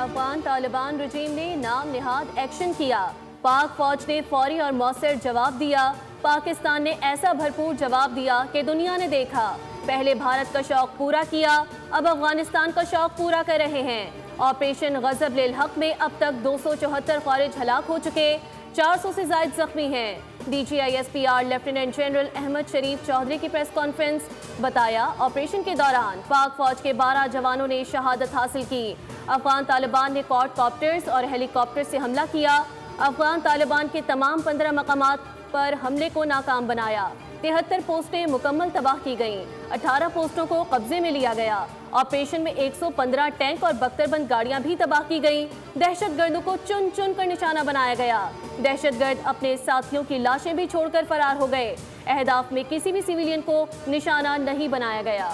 افغان طالبان رجیم نے نام نہاد ایکشن کیا، پاک فوج نے فوری اور مؤثر جواب دیا۔ پاکستان نے ایسا بھرپور جواب دیا کہ دنیا نے دیکھا، پہلے بھارت کا شوق پورا کیا، اب افغانستان کا شوق پورا کر رہے ہیں۔ آپریشن غضب للحق میں اب تک 274 خارج ہلاک ہو چکے، 400 سے زائد زخمی ہیں۔ D G I S P R lieutenant general Ahmed Sharif Chaudhry کی پریس کانفرنس، بتایا آپریشن کے دوران پاک فوج کے 12 جوانوں نے شہادت حاصل کی۔ افغان طالبان نے کوارڈ کاپٹرز اور ہیلی کاپٹر سے حملہ کیا، افغان طالبان کے تمام 15 مقامات پر حملے کو ناکام بنایا، 73 پوسٹیں مکمل تباہ کی گئیں، 18 پوسٹوں کو قبضے میں لیا گیا۔ آپریشن میں 115 ٹینک اور بختر بند گاڑیاں بھی تباہ کی گئیں۔ دہشت گردوں کو چن چن کر نشانہ بنایا گیا، دہشت گرد اپنے ساتھیوں کی لاشیں بھی چھوڑ کر فرار ہو گئے، اہداف میں کسی بھی سویلین کو نشانہ نہیں بنایا گیا۔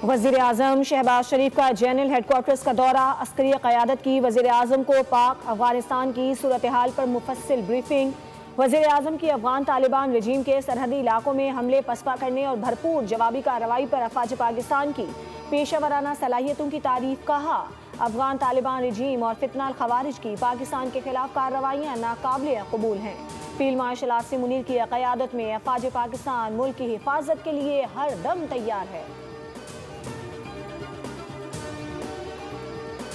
وزیر اعظم شہباز شریف کا جنرل ہیڈ کوارٹرز کا دورہ، عسکری قیادت کی وزیر اعظم کو پاک افغانستان کی صورتحال پر مفصل بریفنگ۔ وزیر اعظم کی افغان طالبان رجیم کے سرحدی علاقوں میں حملے پسپا کرنے اور بھرپور جوابی کارروائی پر افواج پاکستان کی پیشہ ورانہ صلاحیتوں کی تعریف، کہا افغان طالبان رجیم اور فتنہ الخوارج کی پاکستان کے خلاف کارروائیاں ناقابل قبول ہیں۔ فیلڈ مارشل عاصم منیر کی قیادت میں افواج پاکستان ملک کی حفاظت کے لیے ہر دم تیار ہے۔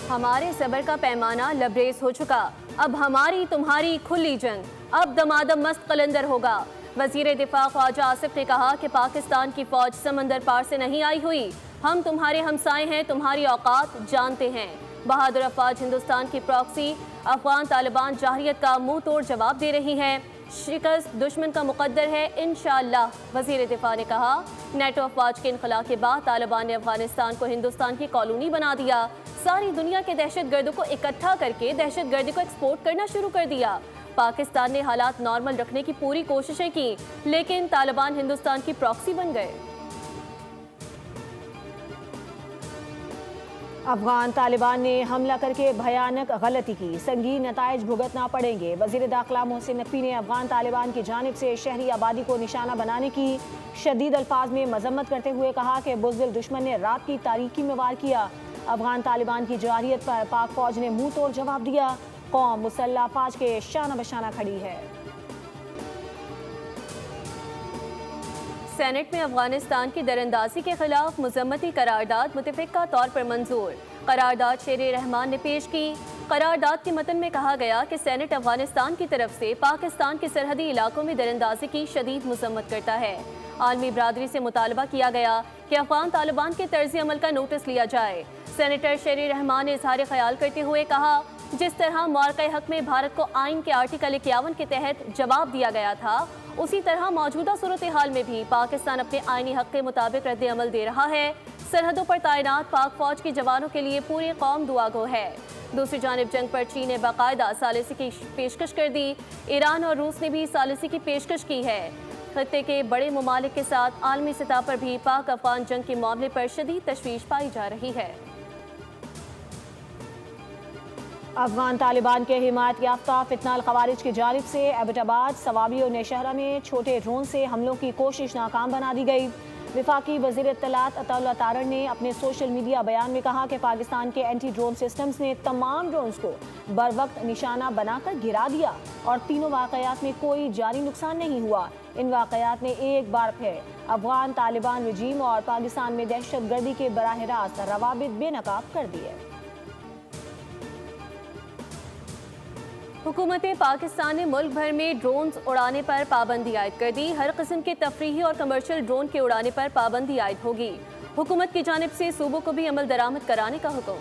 ہمارے صبر کا پیمانہ لبریز ہو چکا، اب ہماری تمہاری کھلی جنگ، اب دمادم مست قلندر ہوگا۔ وزیر دفاع خواجہ آصف نے کہا کہ پاکستان کی فوج سمندر پار سے نہیں آئی ہوئی، ہم تمہارے ہمسائے ہیں، تمہاری اوقات جانتے ہیں۔ بہادر افواج ہندوستان کی پراکسی افغان طالبان جارحیت کا منہ توڑ جواب دے رہی ہیں، شکست دشمن کا مقدر ہے انشاءاللہ۔ وزیر دفاع نے کہا نیٹو افواج کے انخلاء کے بعد طالبان نے افغانستان کو ہندوستان کی کالونی بنا دیا، ساری دنیا کے دہشت گردوں کو اکٹھا کر کے دہشت گردی کو ایکسپورٹ کرنا شروع کر دیا۔ پاکستان نے حالات نارمل رکھنے کی پوری کوششیں کی، لیکن طالبان ہندوستان کی پراکسی بن گئے۔ افغان طالبان نے حملہ کر کے بھیانک غلطی کی، سنگین نتائج بھگتنا پڑیں گے۔ وزیر داخلہ محسن نقوی نے افغان طالبان کی جانب سے شہری آبادی کو نشانہ بنانے کی شدید الفاظ میں مذمت کرتے ہوئے کہا کہ بزدل دشمن نے رات کی تاریکی میں وار کیا۔ افغان طالبان کی جارحیت پر پاک فوج نے منہ توڑ جواب دیا، قوم مسلح افواج کے شانہ بشانہ کھڑی ہے۔ سینٹ میں افغانستان کی دراندازی کے خلاف مذمتی قرارداد متفقہ طور پر منظور، قرارداد شیر رحمان نے پیش کی۔ قرارداد کے متن میں کہا گیا کہ سینٹ افغانستان کی طرف سے پاکستان کے سرحدی علاقوں میں دراندازی کی شدید مذمت کرتا ہے۔ عالمی برادری سے مطالبہ کیا گیا کہ افغان طالبان کے طرز عمل کا نوٹس لیا جائے۔ سینیٹر شیر رحمان نے اظہار خیال کرتے ہوئے کہا جس طرح معرکہ حق میں بھارت کو آئین کے آرٹیکل 51 کے تحت جواب دیا گیا تھا، اسی طرح موجودہ صورتحال میں بھی پاکستان اپنے آئینی حق کے مطابق رد عمل دے رہا ہے۔ سرحدوں پر تعینات پاک فوج کے جوانوں کے لیے پوری قوم دعا گو ہے۔ دوسری جانب جنگ پر چین نے باقاعدہ ثالثی کی پیشکش کر دی، ایران اور روس نے بھی ثالثی کی پیشکش کی ہے۔ خطے کے بڑے ممالک کے ساتھ عالمی سطح پر بھی پاک افغان جنگ کے معاملے پر شدید تشویش پائی جا رہی ہے۔ افغان طالبان کے حمایت یافتہ فتنہ الخوارج کی جانب سے ایبٹ آباد، سوابی اور نیشہرہ میں چھوٹے ڈرون سے حملوں کی کوشش ناکام بنا دی گئی۔ وفاقی وزیر اطلاعات عطا اللہ تارڑ نے اپنے سوشل میڈیا بیان میں کہا کہ پاکستان کے اینٹی ڈرون سسٹمز نے تمام ڈرونز کو بروقت نشانہ بنا کر گرا دیا اور تینوں واقعات میں کوئی جانی نقصان نہیں ہوا۔ ان واقعات نے ایک بار پھر افغان طالبان رجیم اور پاکستان میں دہشت گردی کے براہ راست روابط بے نقاب کر دیے۔ حکومت پاکستان نے ملک بھر میں ڈرونز اڑانے پر پابندی عائد کر دی، ہر قسم کے تفریحی اور کمرشل ڈرون کے اڑانے پر پابندی عائد ہوگی۔ حکومت کی جانب سے صوبوں کو بھی عمل درآمد کرانے کا حکم۔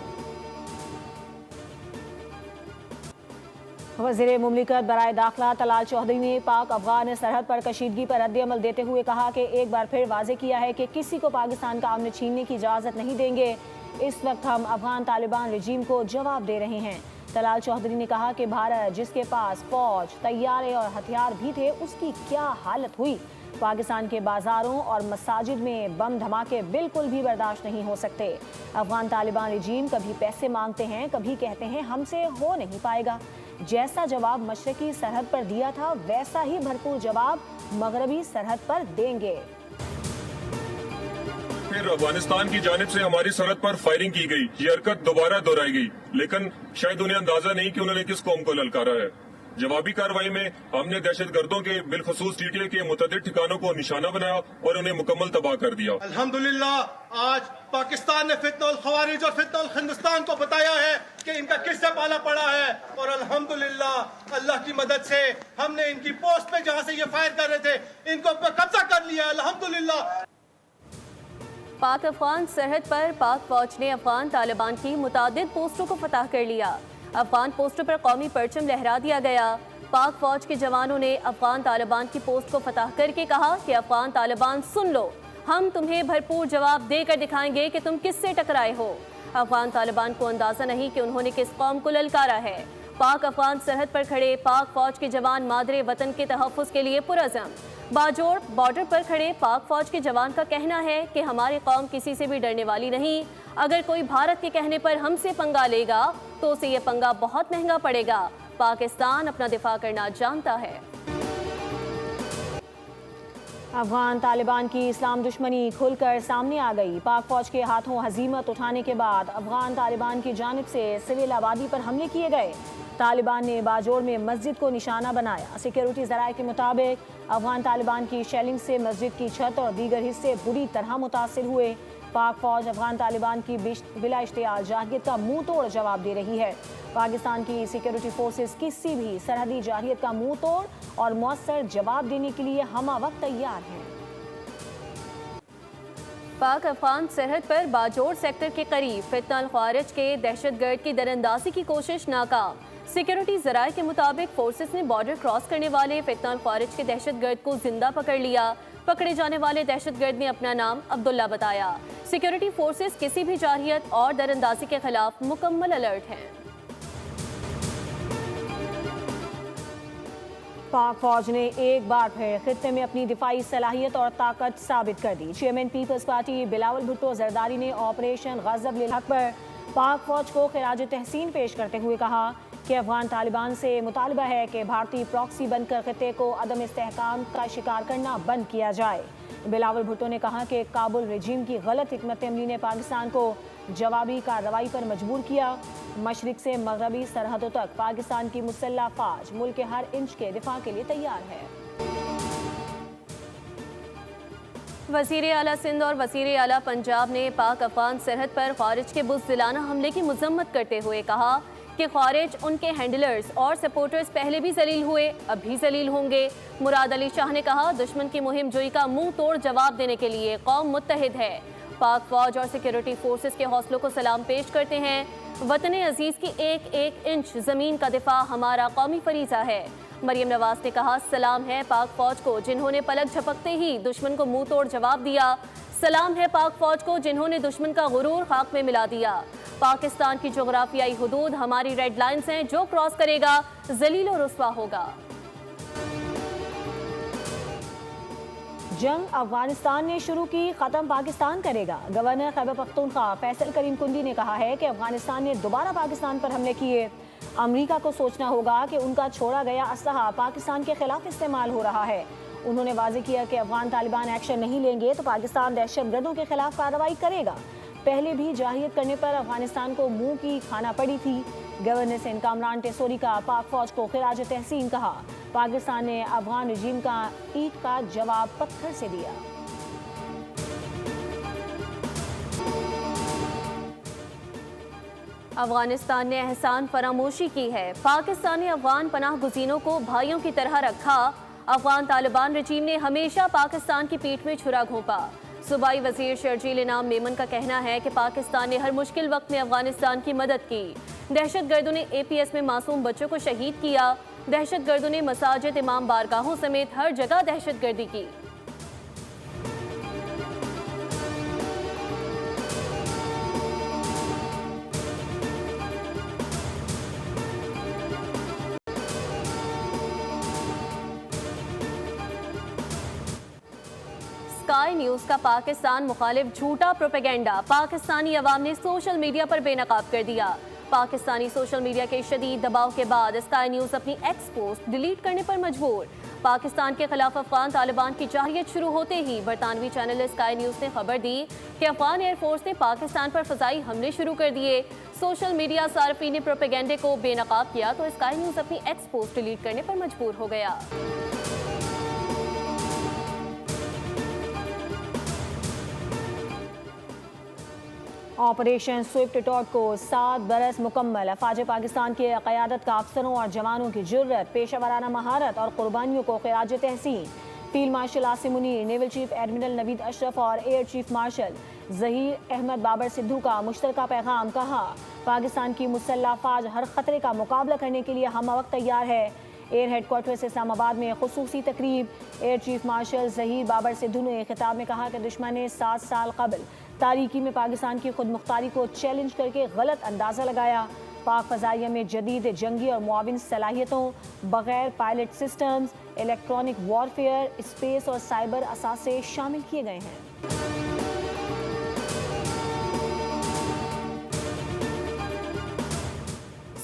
وزیر مملکت برائے داخلہ طلال چودھری نے پاک افغان سرحد پر کشیدگی پر رد عمل دیتے ہوئے کہا کہ ایک بار پھر واضح کیا ہے کہ کسی کو پاکستان کا امن چھیننے کی اجازت نہیں دیں گے۔ اس وقت ہم افغان طالبان رجیم کو جواب دے رہے ہیں۔ طلال چودھری نے کہا کہ بھارت جس کے پاس فوج، طیارے اور ہتھیار بھی تھے، اس کی کیا حالت ہوئی۔ پاکستان کے بازاروں اور مساجد میں بم دھماکے بالکل بھی برداشت نہیں ہو سکتے۔ افغان طالبان رجیم کبھی پیسے مانگتے ہیں، کبھی کہتے ہیں ہم سے ہو نہیں پائے گا۔ جیسا جواب مشرقی سرحد پر دیا تھا ویسا ہی بھرپور جواب مغربی سرحد پر دیں گے۔ پھر افغانستان کی جانب سے ہماری سرحد پر فائرنگ کی گئی. یہ حرکت دوبارہ دہرائی گئی، لیکن شاید انہیں اندازہ نہیں کہ انہوں نے کس قوم کو للکارا ہے. جوابی کارروائی میں ہم نے دہشت گردوں کے بالخصوص ٹی ٹی اے کے متعدد ٹھکانوں کو نشانہ بنایا اور انہیں مکمل تباہ کر دیا. الحمدللہ آج پاکستان نے فتنہ الخوارج اور فتنہ الہندوستان کو بتایا ہے کہ ان کا کس سے پالا پڑا ہے، اور الحمدللہ اللہ کی مدد سے ہم نے ان کی پوسٹ پہ جہاں سے یہ فائر کر رہے تھے ان کو قبضہ کر لیا الحمدللہ. پاک افغان سرحد پر پاک فوج نے افغان طالبان کی متعدد پوسٹوں کو فتح کر لیا. افغان پوسٹوں پر قومی پرچم لہرا دیا گیا. پاک فوج کے جوانوں نے افغان طالبان کی پوسٹ کو فتح کر کے کہا کہ افغان طالبان سن لو، ہم تمہیں بھرپور جواب دے کر دکھائیں گے کہ تم کس سے ٹکرائے ہو. افغان طالبان کو اندازہ نہیں کہ انہوں نے کس قوم کو للکارا ہے. پاک افغان سرحد پر کھڑے پاک فوج کے جوان مادر وطن کے تحفظ کے لیے پرعزم. باجوڑ بارڈر پر کھڑے پاک فوج کے جوان کا کہنا ہے کہ ہماری قوم کسی سے بھی ڈرنے والی نہیں. اگر کوئی بھارت کے کہنے پر ہم سے پنگا لے گا تو اسے یہ پنگا بہت مہنگا پڑے گا. پاکستان اپنا دفاع کرنا جانتا ہے. افغان طالبان کی اسلام دشمنی کھل کر سامنے آ گئی. پاک فوج کے ہاتھوں ہزیمت اٹھانے کے بعد افغان طالبان کی جانب سے سول آبادی پر حملے کیے گئے. طالبان نے باجوڑ میں مسجد کو نشانہ بنایا. سیکیورٹی ذرائع کے مطابق افغان طالبان کی شیلنگ سے مسجد کی چھت اور دیگر حصے بری طرح متاثر ہوئے. پاک فوج افغان طالبان کی بلا اشتعال جارحیت کا منہ توڑ جواب دے رہی ہے. پاکستان کی سیکیورٹی فورسز کسی بھی سرحدی جارحیت کا منہ توڑ اور مؤثر جواب دینے کے لیے ہمہ وقت تیار ہیں. پاک افغان سرحد پر باجوڑ سیکٹر کے قریب فتنہ الخوارج کے دہشت گرد کی دراندازی کی کوشش ناکام. سیکیورٹی ذرائع کے مطابق فورسز نے بارڈر کراس کرنے والے فتنہ الخوارج کے دہشت گرد کو زندہ پکڑ لیا. پکڑے جانے والے دہشت گرد نے اپنا نام عبداللہ بتایا. سیکیورٹی فورسز کسی بھی جارحیت اور دراندازی کے خلاف مکمل الرٹ ہیں. پاک فوج نے ایک بار پھر خطے میں اپنی دفاعی صلاحیت اور طاقت ثابت کر دی. چیئرمین پیپلز پارٹی بلاول بھٹو زرداری نے آپریشن غضب للحق پر پاک فوج کو خراج تحسین پیش کرتے ہوئے کہا کہ افغان طالبان سے مطالبہ ہے کہ بھارتی پراکسی بن کر خطے کو عدم استحکام کا شکار کرنا بند کیا جائے. بلاول بھٹو نے کہا کہ کابل رجیم کی غلط حکمت عملی نے پاکستان کو جوابی کارروائی پر مجبور کیا. مشرق سے مغربی سرحدوں تک پاکستان کی مسلح فوج ملک کے ہر انچ کے دفاع کے لیے تیار ہے. وزیر اعلیٰ سندھ اور وزیر اعلیٰ پنجاب نے پاک افغان سرحد پر خارج کے بزدلانہ حملے کی مذمت کرتے ہوئے کہا کہ خارج ان کے ہینڈلرز اور سپورٹرز پہلے بھی ذلیل ہوئے، اب بھی ذلیل ہوں گے. مراد علی شاہ نے کہا دشمن کی مہم جوئی کا منہ توڑ جواب دینے کے لیے قوم متحد ہے. پاک فوج اور سیکیورٹی فورسز کے حوصلوں کو سلام پیش کرتے ہیں. وطن عزیز کی ایک ایک انچ زمین کا دفاع ہمارا قومی فریضہ ہے. مریم نواز نے کہا سلام ہے پاک فوج کو جنہوں نے پلک جھپکتے ہی دشمن کو منہ توڑ جواب دیا. سلام ہے پاک فوج کو جنہوں نے دشمن کا غرور خاک میں ملا دیا. پاکستان کی جغرافیائی حدود ہماری ریڈ لائنز ہیں، جو کراس کرے گا ذلیل و رسوا ہوگا. جنگ افغانستان نے شروع کی، ختم پاکستان کرے گا. گورنر خیبر پختونخوا فیصل کریم کنڈی نے کہا ہے کہ افغانستان نے دوبارہ پاکستان پر حملے کیے. امریکہ کو سوچنا ہوگا کہ ان کا چھوڑا گیا اسلحہ پاکستان کے خلاف استعمال ہو رہا ہے. انہوں نے واضح کیا کہ افغان طالبان ایکشن نہیں لیں گے تو پاکستان دہشت گردوں کے خلاف کارروائی کرے گا. پہلے بھی جارحیت کرنے پر افغانستان کو منہ کی کھانا پڑی تھی. گورنر سندھ کامران ٹیسوری کا پاک فوج کو خراج تحسین کہا. پاکستان نے افغان رجیم کا اینٹ کا جواب پتھر سے دیا. افغانستان نے احسان فراموشی کی ہے. پاکستان نے افغان پناہ گزینوں کو بھائیوں کی طرح رکھا. افغان طالبان رجیم نے ہمیشہ پاکستان کی پیٹھ میں چھرا گھونپا. صوبائی وزیر شرجیل انعام میمن کا کہنا ہے کہ پاکستان نے ہر مشکل وقت میں افغانستان کی مدد کی. دہشت گردوں نے اے پی ایس میں معصوم بچوں کو شہید کیا. دہشت گردوں نے مساجد، امام بارگاہوں سمیت ہر جگہ دہشت گردی کی. اسکائی نیوز کا پاکستان مخالف جھوٹا پروپیگنڈا پاکستانی عوام نے سوشل میڈیا پر بے نقاب کر دیا. پاکستانی سوشل میڈیا کے شدید دباؤ کے بعد اسکائی نیوز اپنی ایکس پوسٹ ڈیلیٹ کرنے پر مجبور. پاکستان کے خلاف افغان طالبان کی جارحیت شروع ہوتے ہی برطانوی چینل اسکائی نیوز نے خبر دی کہ افغان ایئر فورس نے پاکستان پر فضائی حملے شروع کر دیے۔ سوشل میڈیا صارفین پروپیگنڈے کو بے نقاب کیا تو اسکائی نیوز اپنی ایکس پوسٹ ڈیلیٹ کرنے پر مجبور ہو گیا۔ آپریشن سوئفٹ ٹاٹ کو 7 برس مکمل۔ افواج پاکستان کے قیادت کا افسروں اور جوانوں کی جرت، پیشہ ورانہ مہارت اور قربانیوں کو خراج تحسین۔ Field marshal Asim Munir, naval chief admiral Naveed Ashraf اور air chief marshal Zaheer Ahmed Babar Sidhu کا مشترکہ پیغام۔ کہا، پاکستان کی مسلح افواج ہر خطرے کا مقابلہ کرنے کے لیے ہم وقت تیار ہے۔ ایئر ہیڈ کوارٹرز اسلام آباد میں خصوصی تقریب۔ Year chief marshal Zaheer Babar Sidhu نے خطاب میں کہا کہ دشمن نے 7 سال قبل تاریکی میں پاکستان کی خود مختاری کو چیلنج کر کے غلط اندازہ لگایا۔ پاک فضائیہ میں جدید جنگی اور معاون صلاحیتوں، بغیر pilot systems, electronic warfare, space اور سائبر اثاثے شامل کیے گئے ہیں۔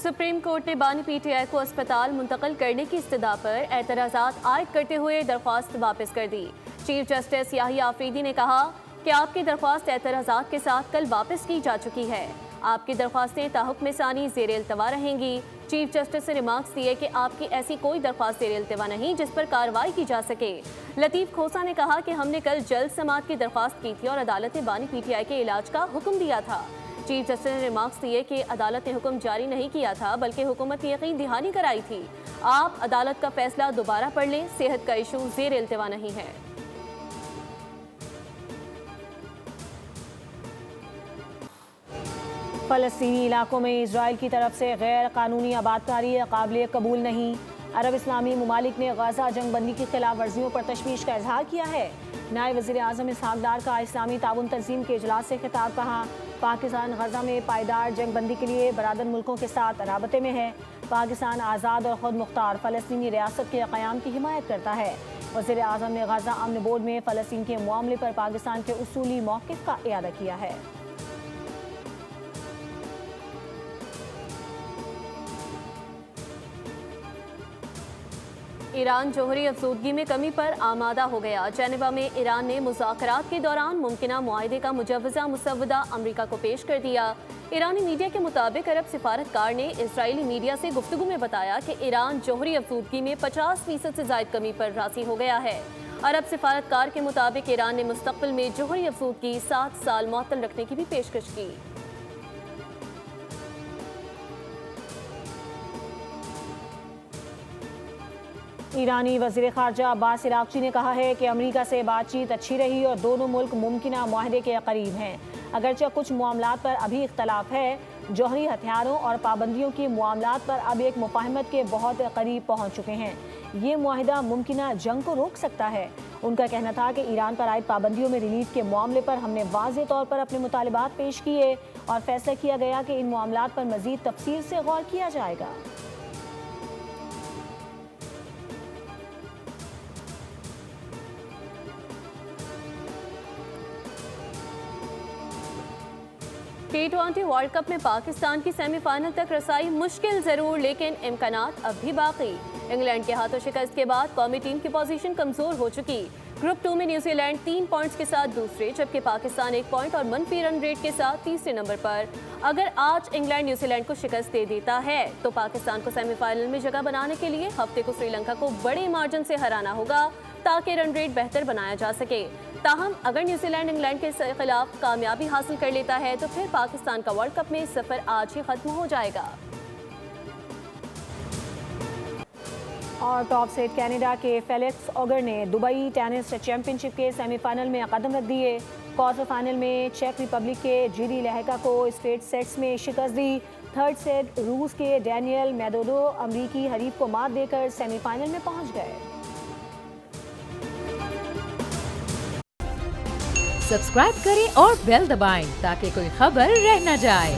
سپریم کورٹ نے بانی پی ٹی آئی کو اسپتال منتقل کرنے کی استدعا پر اعتراضات عائد کرتے ہوئے درخواست واپس کر دی۔ چیف جسٹس یحییٰ آفریدی نے کہا کہ آپ کی درخواست اعتراضات کے ساتھ کل واپس کی جا چکی ہے۔ آپ کی درخواستیں تاحکم ثانی زیر التوا رہیں گی۔ چیف جسٹس نے ریمارکس دیے کہ آپ کی ایسی کوئی درخواست زیر التوا نہیں جس پر کارروائی کی جا سکے۔ لطیف کھوسہ نے کہا کہ ہم نے کل جلد سماعت کی درخواست کی تھی اور عدالت نے بانی پی ٹی آئی کے علاج کا حکم دیا تھا۔ چیف جسٹس نے ریمارکس دیے کہ عدالت نے حکم جاری نہیں کیا تھا بلکہ حکومت نے یقین دہانی کرائی تھی۔ آپ عدالت کا فیصلہ دوبارہ پڑھ لیں، صحت کا ایشو زیر التوا نہیں ہے۔ فلسطینی علاقوں میں اسرائیل کی طرف سے غیر قانونی آبادکاری قابل قبول نہیں۔ عرب اسلامی ممالک نے غزہ جنگ بندی کی خلاف ورزیوں پر تشویش کا اظہار کیا ہے۔ نائب وزیر اعظم اسحاق ڈار کا اسلامی تعاون تنظیم کے اجلاس سے خطاب۔ کہا، پاکستان غزہ میں پائیدار جنگ بندی کے لیے برادر ملکوں کے ساتھ رابطے میں ہے۔ پاکستان آزاد اور خود مختار فلسطینی ریاست کے قیام کی حمایت کرتا ہے۔ وزیر اعظم نے غزہ امن بورڈ میں فلسطین کے معاملے پر پاکستان کے اصولی موقف کا اعادہ کیا ہے۔ ایران جوہری افزودگی میں کمی پر آمادہ ہو گیا۔ جنیوا میں ایران نے مذاکرات کے دوران ممکنہ معاہدے کا مجوزہ مسودہ امریکہ کو پیش کر دیا۔ ایرانی میڈیا کے مطابق عرب سفارتکار نے اسرائیلی میڈیا سے گفتگو میں بتایا کہ ایران جوہری افزودگی میں 50% سے زائد کمی پر راضی ہو گیا ہے۔ عرب سفارتکار کے مطابق ایران نے مستقبل میں جوہری افزودگی 7 سال معطل رکھنے کی بھی پیشکش کی۔ ایرانی وزیر خارجہ عباس عراقچی نے کہا ہے کہ امریکہ سے بات چیت اچھی رہی اور دونوں ملک ممکنہ معاہدے کے قریب ہیں۔ اگرچہ کچھ معاملات پر ابھی اختلاف ہے، جوہری ہتھیاروں اور پابندیوں کے معاملات پر اب ایک مفاہمت کے بہت قریب پہنچ چکے ہیں۔ یہ معاہدہ ممکنہ جنگ کو روک سکتا ہے۔ ان کا کہنا تھا کہ ایران پر عائد پابندیوں میں ریلیف کے معاملے پر ہم نے واضح طور پر اپنے مطالبات پیش کیے اور فیصلہ کیا گیا کہ ان معاملات پر مزید تفصیل سے غور کیا جائے گا۔ T20 ورلڈ کپ میں پاکستان کی سیمی فائنل تک رسائی مشکل ضرور، لیکن امکانات اب بھی باقی۔ انگلینڈ کے ہاتھوں شکست کے بعد قومی ٹیم کی پوزیشن کمزور ہو چکی۔ گروپ 2 میں نیوزی لینڈ 3 پوائنٹس کے ساتھ دوسرے، جبکہ پاکستان 1 پوائنٹ اور منفی رن ریٹ کے ساتھ تیسرے نمبر پر۔ اگر آج انگلینڈ نیوزی لینڈ کو شکست دے دیتا ہے تو پاکستان کو سیمی فائنل میں جگہ بنانے کے لیے ہفتے کو سری لنکا کو بڑے مارجن سے ہرانا ہوگا تاکہ رن ریٹ بہتر بنایا جا سکے۔ تاہم اگر نیوزی لینڈ انگلینڈ کے خلاف کامیابی حاصل کر لیتا ہے تو پھر پاکستان کا ورلڈ کپ میں سفر آج ہی ختم ہو جائے گا۔ اور ٹاپ سیڈ کینیڈا کے فیلکس اوگر نے دبئی ٹینس چیمپئن شپ کے سیمی فائنل میں قدم رکھ دیے۔ کوارٹر فائنل میں چیک ریپبلک کے جیری لہیکا کو اسٹریٹ سیٹس میں شکست دی۔ تھرڈ سیٹ روس کے ڈینیل میدوڈو امریکی حریف کو مات دے کر سیمی فائنل میں پہنچ گئے۔ سبسکرائب کریں اور بیل دبائیں تاکہ کوئی خبر رہ نہ جائے۔